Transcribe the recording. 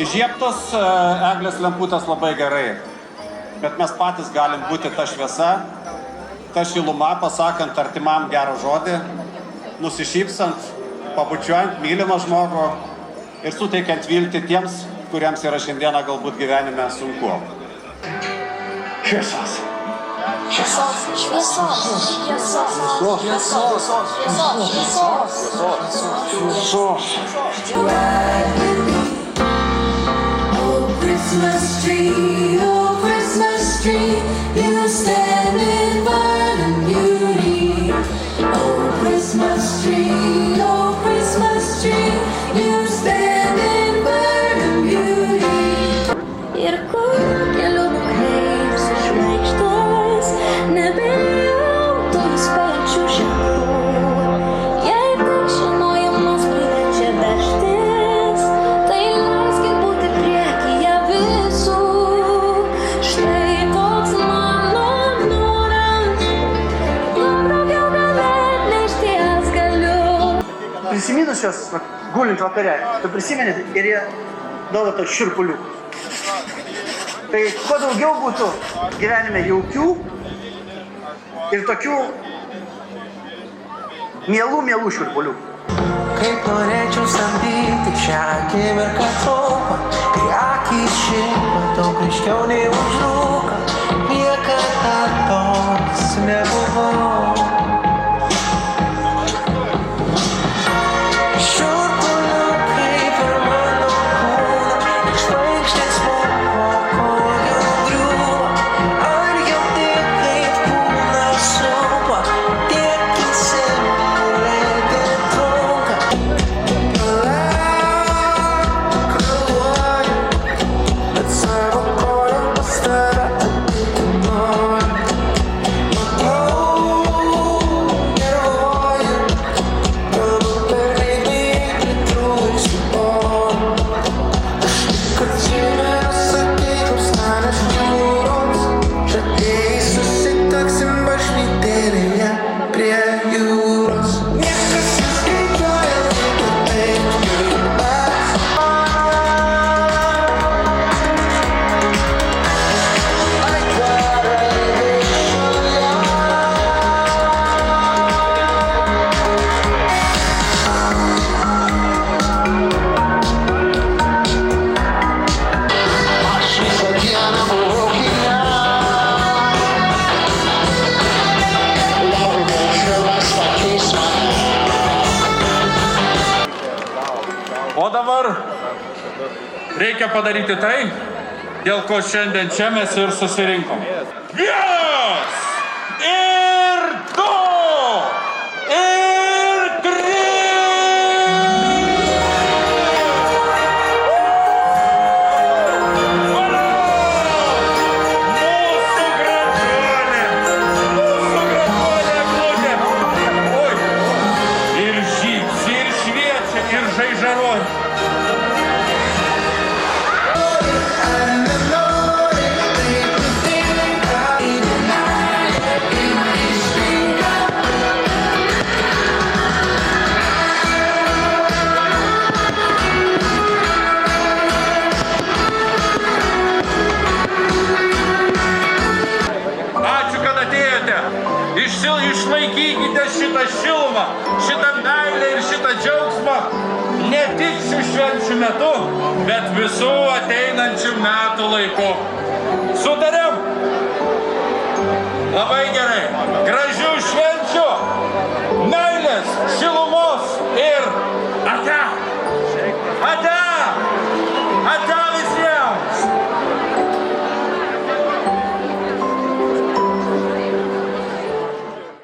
Įžiebtos eglės lemputės labai gerai, bet mes patys galim būti ta šviesa, ta šiluma, pasakant artimam gerą žodį, nusišypsant, pabučiuojant mylimą žmogų ir suteikiant viltį tiems, kuriems yra šiandieną galbūt gyvenime sunku. Šviesos. Šviesos. Šviesos. Šviesos. Šviesos. Šviesos. Christmas tree, you stand in burning beauty. Oh, Christmas tree, you stand in burning beauty. Ir kur keliu nukreipsiu žvaigždės, nebijau tų sparčių ženklų. Jei tik žinojimas priverčia veržtis, tai leiskit būti priekyje visų. Štai toks mano noras, daugiau beveik neišties galiu. Prisiminus jos gulint vakare, tu prisimeni ir jie duoda to šiurpuliukus. Tai kuo daugiau būtų gyvenime jaukių ir tokių mielų šiurpuliukų. Kaip norėčiau samdyti šią akimirką trumpą, kai akys šilpa daug ryškiau nei už rūką. Niekada toks nebuvau. Šiurpuliukai per mano kūną, lyg žvaigždės smuko, kol jau griūva. Ar jau tik kaip kūną supa, tiek įsimylėti trunka. Bet savo kojom pas tave ateiti noriu. Matau, nervuoju, galbūt pernelyg pritrūksiu oro. Aš atsimenu sakytus nanas jūros, žadėjai susitiksim bažnytėlėje prie jūros. Niekas neskaičiuoja laiką taip kaip mes. Aš visą dieną buvau kine, laukiau filmas pakeis mane. O dabar reikia padaryti tai, dėl ko šiandien čia mes ir susirinkom. Vienas! Ir du! Ir trys! Valio! Mūsų gražuolė! Mūsų gražuolė eglutė! Oi! Ir žybsi, ir šviečia, ir žaižaruoja. Ačiū, kad atėjote. Išlaikykite šitą šilumą, šitą meilę ir šitą džiaugsmą ne tik šių švenčių metu, bet visų ateinančių metų laiku. Sutarėm? Labai gerai. Gražių švenčių, meilės, šilumos ir ate! Ate! Ate!